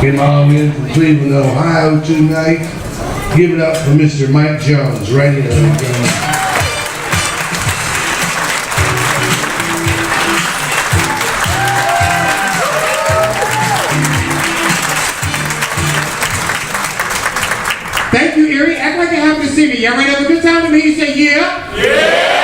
Came all the way from Cleveland, Ohio tonight. Give it up for Mr. Mike Jones, right here. Thank you, Erie. Act like you're happy to see me. Y'all ready to have a good time with me? You say yeah? Yeah!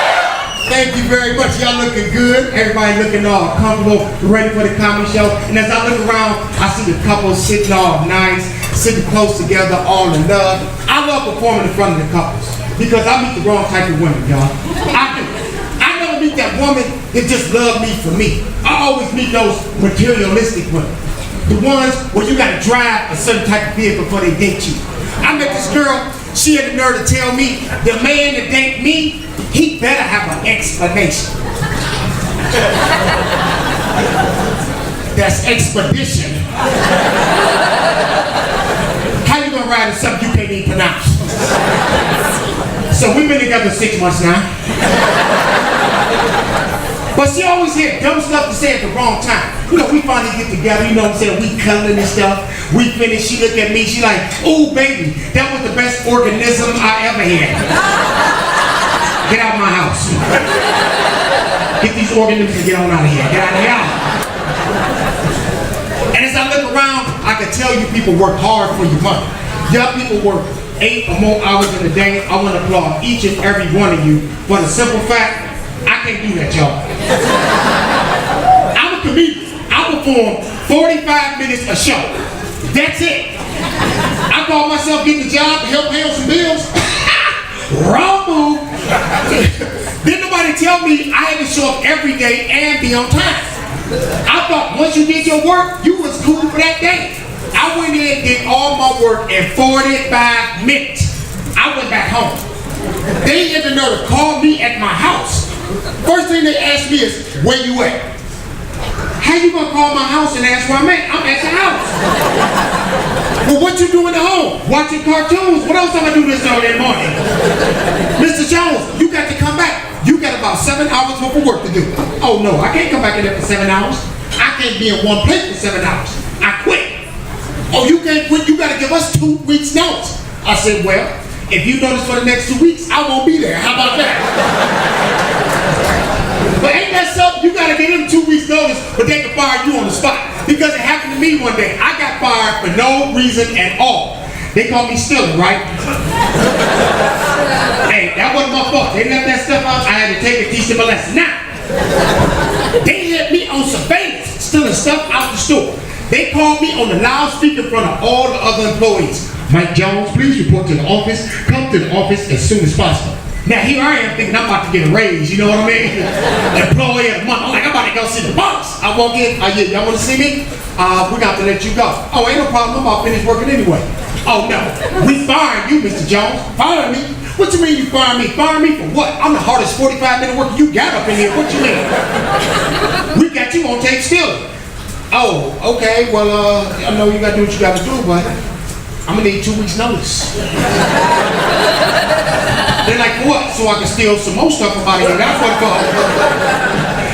Thank you very much. Y'all looking good. Everybody looking all comfortable, ready for the comedy show. And as I look around, I see the couples sitting all nice, sitting close together, all in love. I love performing in front of the couples because I meet the wrong type of women, y'all. I do. I never meet that woman that just love me for me. I always meet those materialistic women. The ones where you gotta drive a certain type of vehicle before they date you. I met this girl, she had the nerve to tell me, the man that date me, he better have an explanation. That's expedition. How you gonna ride in something you can't even pronounce? So we've been together 6 months now. But she always had dumb stuff to say at the wrong time. You know, we finally get together, you know what I'm saying, we cuddling and stuff. We finish, she look at me, she like, ooh baby, that was the best organism I ever had. Get out of my house. Get these organisms and get on out of here. Get out of here. And as I look around, I can tell you people work hard for your money. Y'all people work 8 or more hours in a day. I want to applaud each and every one of you for the simple fact, I can't do that, y'all. I'm a comedian. I perform 45 minutes a show. That's it. I call myself getting the job to help pay on some bills. Wrong move. Didn't nobody tell me I had to show up every day and be on time. I thought once you did your work, you was cool for that day. I went in and did all my work in 45 minutes. I went back home. They had the nerve to call me at my house. First thing they asked me is, where you at? How you gonna call my house and ask where I'm at? I'm at the house. Well, what you doing at home? Watching cartoons. What else am I doing this early in the morning? Mr. Jones, you got to come back. You got about 7 hours worth of work to do. Oh no, I can't come back in there for 7 hours. I can't be in one place for 7 hours. I quit. Oh, you can't quit. You got to give us 2 weeks notice. I said, well, if you notice for the next 2 weeks, I won't be there. How about that? But ain't that something? You gotta give them 2 weeks notice, but they can fire you on the spot. Because it happened to me one day. I got fired for no reason at all. They called me stealing, right? Hey, that wasn't my fault. They left that stuff out. I had to take it, teach them a lesson. Now, they had me on surveillance, stealing stuff out the store. They called me on the loudspeaker in front of all the other employees. Mike Jones, please report to the office. Come to the office as soon as possible. Now here I am thinking I'm about to get a raise, you know what I mean? Employee of the month. I'm like, I'm about to go see the boss. I walk in, yeah, y'all wanna see me? We got to let you go. Oh, ain't no problem, I'm about to finish working anyway. Oh no, we fired you, Mr. Jones. Fire me? What you mean you fire me? Fire me for what? I'm the hardest 45-minute worker you got up in here. What you mean? We got you on tape still. Oh, okay, well, I know you gotta do what you gotta do, but I'm gonna need 2 weeks notice. They're like, what? So I can steal some more stuff from out of here. That's what it's called.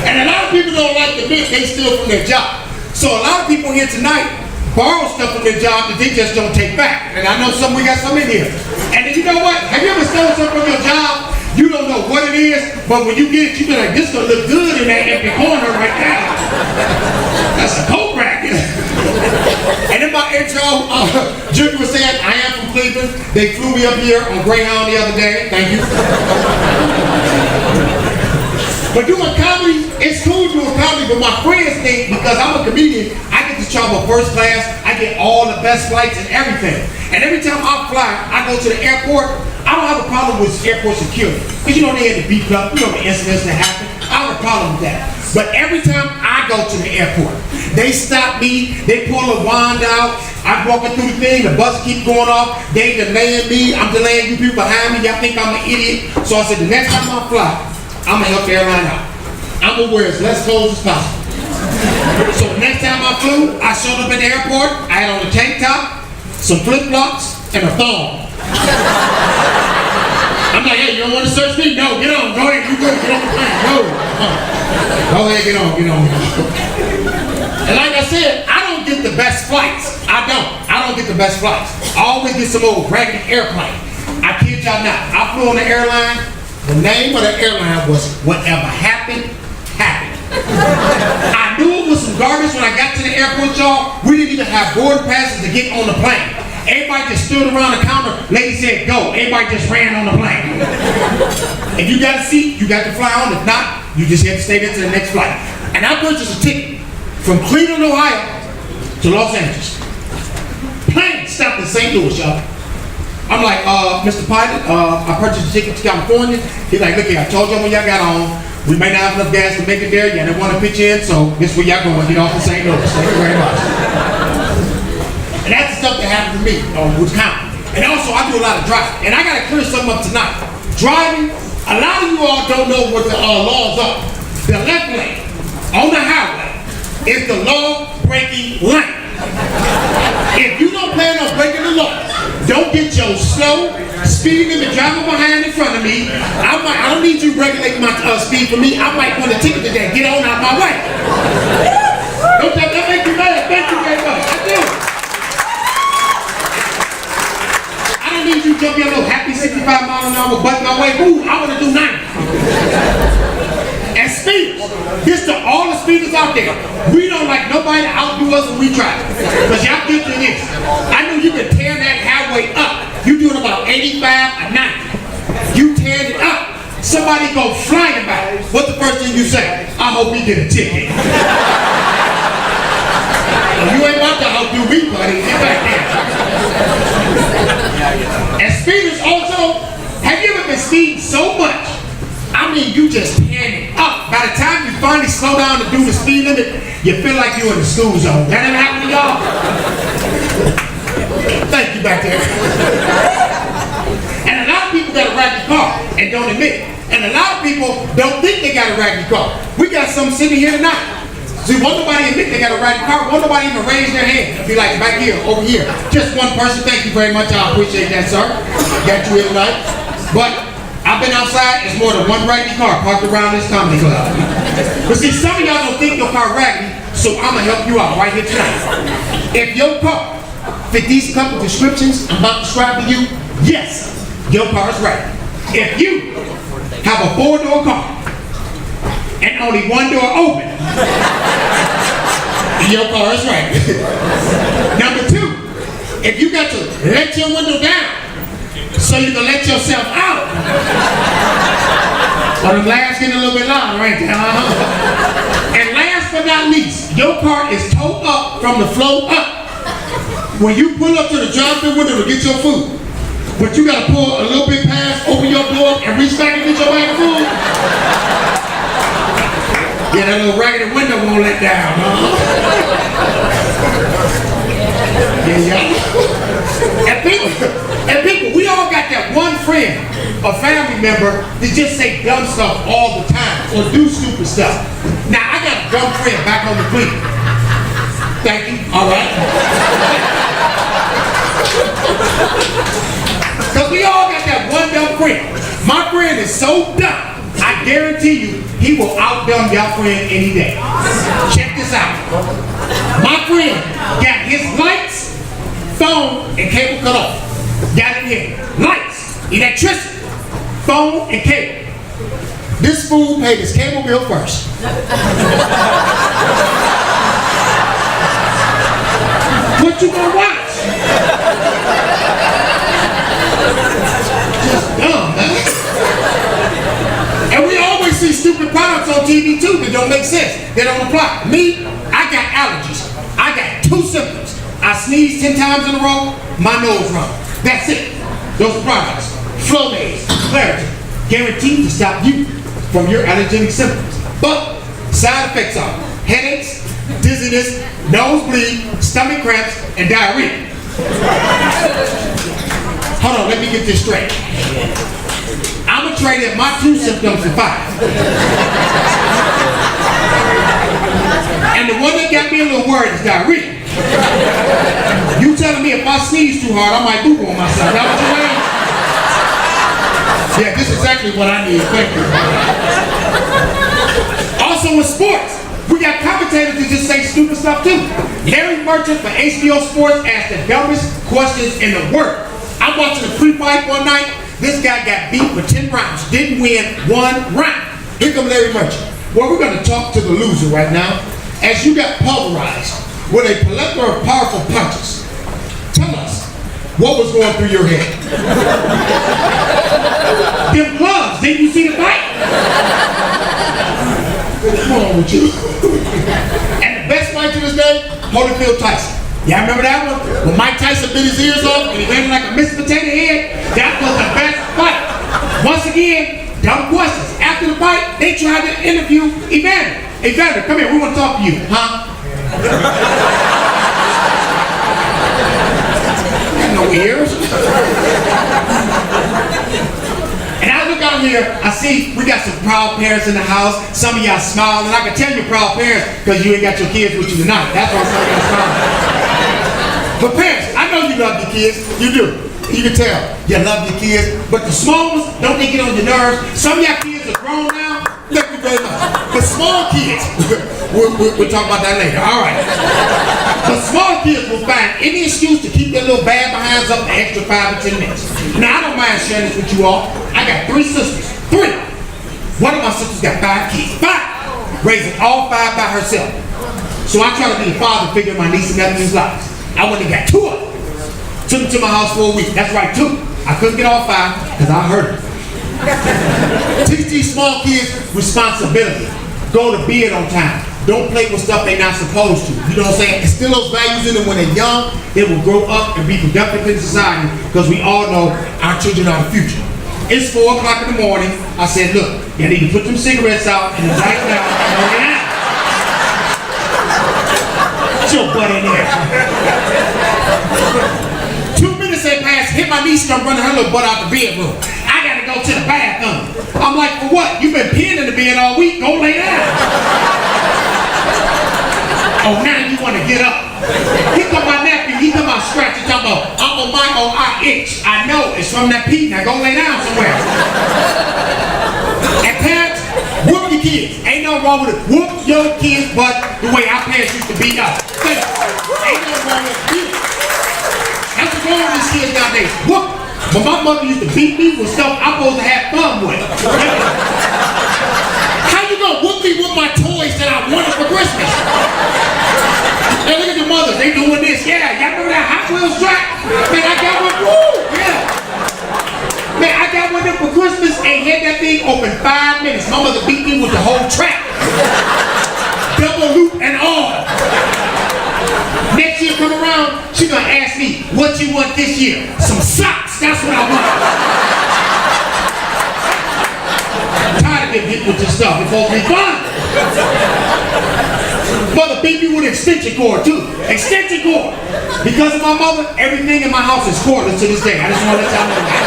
And a lot of people don't like to admit they steal from their job. So a lot of people here tonight borrow stuff from their job that they just don't take back. And I know we got some in here. And then you know what? Have you ever stolen something from your job? You don't know what it is, but when you get it, you be like, this gonna look good in that empty corner right now. That's a coat rack. And in my intro, Junior was saying, I am from Cleveland. They flew me up here on Greyhound the other day. Thank you. But doing comedy, it's cool doing comedy, but my friends think because I'm a comedian, I get to travel first class, I get all the best flights and everything. And every time I fly, I go to the airport, I don't have a problem with airport security. Because you know they had to beef up, you know the incidents that happen. I don't have a problem with that. But every time I go to the airport, they stop me, they pull a wand out, I'm walking through the thing, the bus keeps going off, they delaying me, I'm delaying you people behind me, y'all think I'm an idiot. So I said the next time I fly, I'm gonna help the airline out. I'm gonna wear as less clothes as possible. So the next time I flew, I showed up at the airport, I had on a tank top, some flip-flops, and a thong. I'm like, hey, you don't want to search me? No, get on, go ahead, you good, get on the plane, go. Go ahead, get on. And like I said, I don't get the best flights. I don't get the best flights. I always get some old raggedy airplane. I kid y'all not. I flew on the airline. The name of the airline was Whatever Happened, Happened. I knew it was some garbage when I got to the airport, y'all. We didn't even have boarding passes to get on the plane. Everybody just stood around the counter. Lady said, go. Everybody just ran on the plane. If you got a seat, you got to fly on. If not, you just have to stay there to the next flight. And I purchased a ticket from Cleveland, Ohio to Los Angeles. Plane stopped in St. Louis, y'all. I'm like, Mr. Pilot, I purchased a ticket to California. He's like, look here, I told y'all when y'all got on, we may not have enough gas to make it there. Y'all didn't want to pitch in, so this is where y'all going. Get off in St. Louis. Thank you very much. And that's the stuff that happened to me on Wisconsin. And also, I do a lot of driving. And I got to clear something up tonight. Driving, a lot of you all don't know what the laws are. The left lane on the highway is the law-breaking lane. If you don't plan on breaking the law, don't get your slow, speeding limit driving behind in front of me. I don't need you regulating my speed for me. I might want a ticket today. Get on out my way. Don't that make you mad? Thank you very much. I do. I don't need you to jump your little happy 65 mile an hour, butt my way. Ooh, I want to do 90. And speeders, this to all the speeders out there. We don't like nobody to outdo us when we try. Because y'all get to this. I know you can tear that highway up. You doing about 85 or 90. You tear it up. Somebody go flying by. What the first thing you say? I hope we get a ticket. You ain't about to outdo me, buddy. Get back there. And speeders also, have you ever been speeding so much? I mean, you just tearing it up. By the time you finally slow down to do the speed limit, you feel like you're in the school zone. That ever happened to y'all? Thank you back there. And a lot of people got a raggedy car and don't admit it. And a lot of people don't think they got a raggedy car. We got some sitting here tonight. See, won't nobody admit they got a raggedy car? Won't nobody even raise their hand and be like, back here, over here. Just one person. Thank you very much. I appreciate that, sir. Got you here tonight. But I've been outside, there's more than one raggedy car parked around this comedy club. But see, some of y'all don't think your car raggedy, so I'm gonna help you out right here tonight. If your car fit these couple descriptions I'm about to describe to you, yes, your car is raggedy. If you have a 4-door car and only one door open, your car is raggedy. Number 2, if you got to let your window down so you can let yourself out. Well, the laughs getting a little bit louder right there. And last but not least, your car is towed up from the floor up. When you pull up to the drive-thru window to get your food, but you gotta pull a little bit past, open your door, and reach back and get your bag of food. Yeah, that little raggedy window won't let down, huh? Yeah. And people, we all got that one friend or family member that just say dumb stuff all the time or do stupid stuff. Now, I got a dumb friend back on the fleet. Thank you. All right. Because we all got that one dumb friend. My friend is so dumb, I guarantee you, he will outdumb your friend any day. Check this out. My friend got his lights, phone, and cable cut off. Got it here. Lights, electricity, phone, and cable. This fool paid his cable bill first. What you gonna watch? Just dumb, man. And we always see stupid products on TV too that don't make sense. They don't apply. Me, I got allergies. I got 2 symptoms. I sneeze 10 times in a row, my nose runs. That's it. Those products, Flonase, Clarity, guaranteed to stop you from your allergenic symptoms. But side effects are headaches, dizziness, nosebleed, stomach cramps, and diarrhea. Hold on, let me get this straight. I'm gonna trade in my 2 symptoms for 5. And the one that got me a little worried is diarrhea. You telling me if I sneeze too hard, I might poop on myself. That what you mean? Yeah, this is exactly what I need. Thank you. Also in sports, we got Commentators can just say stupid stuff too. Larry Merchant for HBO Sports asked the dumbest questions in the world. I'm watching a pre-fight one night. This guy got beat for 10 rounds, didn't win 1 round. Here comes Larry Merchant. Well, we're going to talk to the loser right now. As you got pulverized with a plethora of powerful punches, tell us what was going through your head. Them gloves, didn't you see the fight? What's wrong with you? And the best fight to this day, Holyfield Tyson. Y'all remember that one? When Mike Tyson bit his ears off and he landed like a Mr. Potato Head? That was the best fight. Once again, dumb questions. After the fight, they tried to interview Evander. Evander, come here, we want to talk to you. Huh? No ears. And I look out here, I see we got some proud parents in the house. Some of y'all smiling, and I can tell you're proud parents because you ain't got your kids with you tonight. That's why some of y'all smiling. But parents, I know you love your kids. You do. You can tell you love your kids. But the small ones, don't they get on your nerves? Some of y'all kids are grown now. Thank you very much. But small kids, we'll talk about that later. All right. But small kids will find any excuse to keep their little bad behinds up the extra 5 or 10 minutes. Now, I don't mind sharing this with you all. I got 3 sisters. 3. One of my sisters got 5 kids. 5. Raising all 5 by herself. So I try to be the father figure in my niece and nephew's lives. I went and got 2 of them. Took them to my house for a week. That's right, 2. I couldn't get all 5 because I heard them. Teach these small kids responsibility. Go to bed on time. Don't play with stuff they're not supposed to. You know what I'm saying? Instill those values in them when they're young. They will grow up and be productive in society because we all know our children are the future. It's 4 o'clock in the morning. I said, look, you need to put them cigarettes out and light them out and go get out. Get your butt in there. 2 minutes had passed, hit my niece and I'm running her little butt out the bedroom. I gotta go to the bathroom. I'm like, for what? You've been peeing in the bed all week. Go lay down. Oh, now you want to get up. He come my nephew. He come out scratching. Talking about, Uncle Michael, I itch. I know it's from that pee. Now go lay down somewhere. And parents, whoop your kids. Ain't nothing wrong with it. Whoop your kids' butt the way our parents used to beat us. Ain't nothing wrong with it. That's what's wrong with these kids nowadays. Whoop. But my mother used to beat me with stuff I'm supposed to have fun with. How you gonna whoop me with my toys that I wanted for Christmas? Hey, look at the mothers, they doing this. Yeah, y'all remember that Hot Wheels track? Man, I got one, woo, yeah. Man, I got one of them for Christmas and had that thing open 5 minutes. My mother beat me with the whole track. Double loop and all. Next year come around, she gonna ask me, what you want this year? Some socks, that's what I want. I'm tired of getting hit with this stuff, it's supposed to be fun. Mother beat me with an extension cord too. Extension cord. Because of my mother, everything in my house is cordless to this day. I just want to let y'all know that.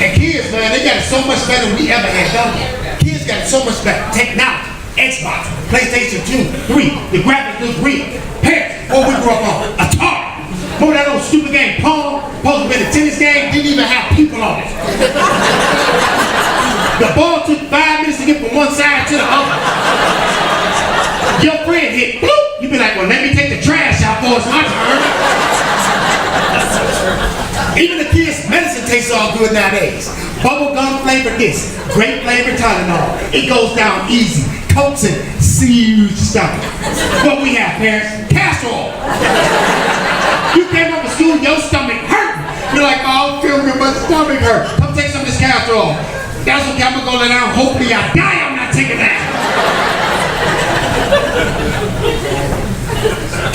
And kids, man, they got it so much better than we ever had done. Kids got it so much better. Technology. Xbox, PlayStation 2, 3, the graphics look real. Parents, what we grew up on? Atari. Remember that old stupid game, Pong? Supposed to be a tennis game, didn't even have people on it. The ball took 5 minutes to get from one side to the other. Your friend hit, bloop. You be like, well, let me take the trash out for it's my turn. Even the kids' medicine tastes all good nowadays. Bubble gum flavor this, grape flavor Tylenol. It goes down easy. Coats and huge stomach. What we have, parents? Castor oil. You came up to school, your stomach hurt. You're like, oh, I feel good, my stomach hurt. Come take some of this castor oil. That's okay, I'm gonna go lay down. Hopefully I die, I'm not taking that.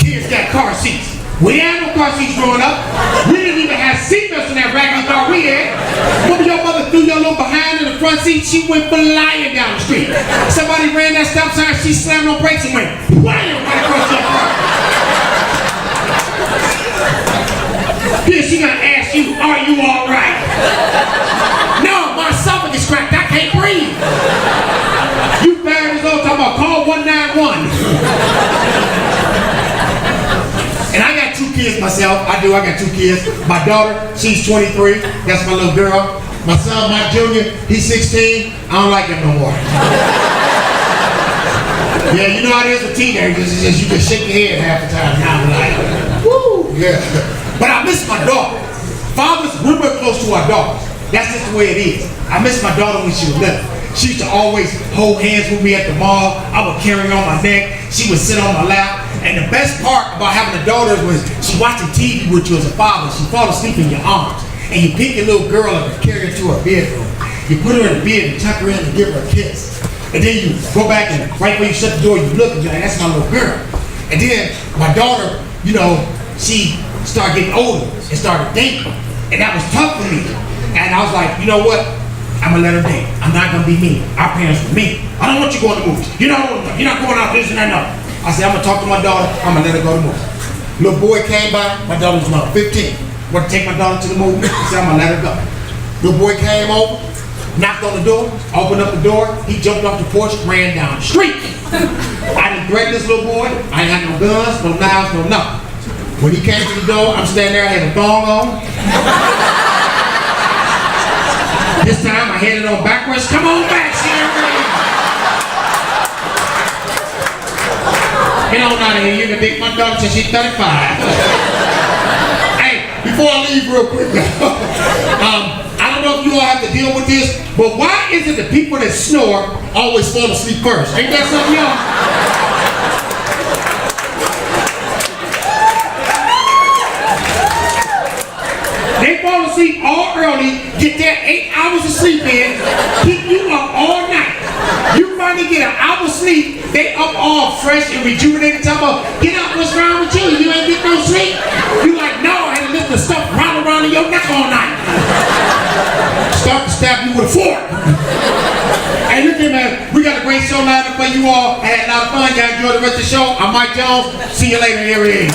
Kids got car seats. We had no car seats growing up. We didn't even have seatbelts in that raggedy car we had. Remember your mother threw your little behind in the front seat? She went flying down the street. Somebody ran that stop sign, she slammed on brakes and went wham right across your car. Then she gonna ask you, are you all right? No, my esophagus cracked, I can't breathe. You 5 years old talking about call 191. And I got 2 kids myself. I got 2 kids. My daughter, she's 23. That's my little girl. My son, Mike Jr., he's 16. I don't like him no more. Yeah, you know how it is with teenagers. It's just, you just shake your head half the time. Now I'm like, woo, yeah. But I miss my daughter. Fathers, we're real close to our daughters. That's just the way it is. I miss my daughter when she was little. She used to always hold hands with me at the mall. I would carry her on my neck. She would sit on my lap. And the best part about having a daughter was she watching TV with you as a father. She fall asleep in your arms. And you pick your little girl up and carry her to her bedroom. You put her in the bed and tuck her in and give her a kiss. And then you go back and right when you shut the door, you look and you're like, that's my little girl. And then my daughter, you know, she started getting older and started dating. And that was tough for me. And I was like, you know what? I'm gonna let her date. I'm not gonna be mean. Our parents were mean. I don't want you going to movies. You're not going out this and that. No. I said, I'm gonna talk to my daughter. I'm gonna let her go to movies. Little boy came by. My daughter was about 15. Want to take my daughter to the movie? I said, I'm gonna let her go. Little boy came over, knocked on the door, opened up the door. He jumped off the porch, ran down the street. I didn't threaten this little boy. I ain't had no guns, no knives, no nothing. When he came to the door, I'm standing there. I had a thong on. This time I had it on backwards. Come on back, Sherry. Get on out of here. You can take my daughter till she's 35. Hey, before I leave real quick, I don't know if you all have to deal with this, but why is it the people that snore always fall asleep first? Ain't that something, y'all? They fall asleep all early, get their 8 hours of sleep in, keep you up all night. You finally get an hour sleep, they up all fresh and rejuvenated. Talking about, get up, what's wrong with you? You ain't get no sleep? You like, no, I had to lift the stuff round around in your neck all night. Start to stab you with a fork. Hey, look here, man, we got a great show lined up for you all. I had a lot of fun. Y'all enjoy the rest of the show. I'm Mike Jones. See you later, Erie.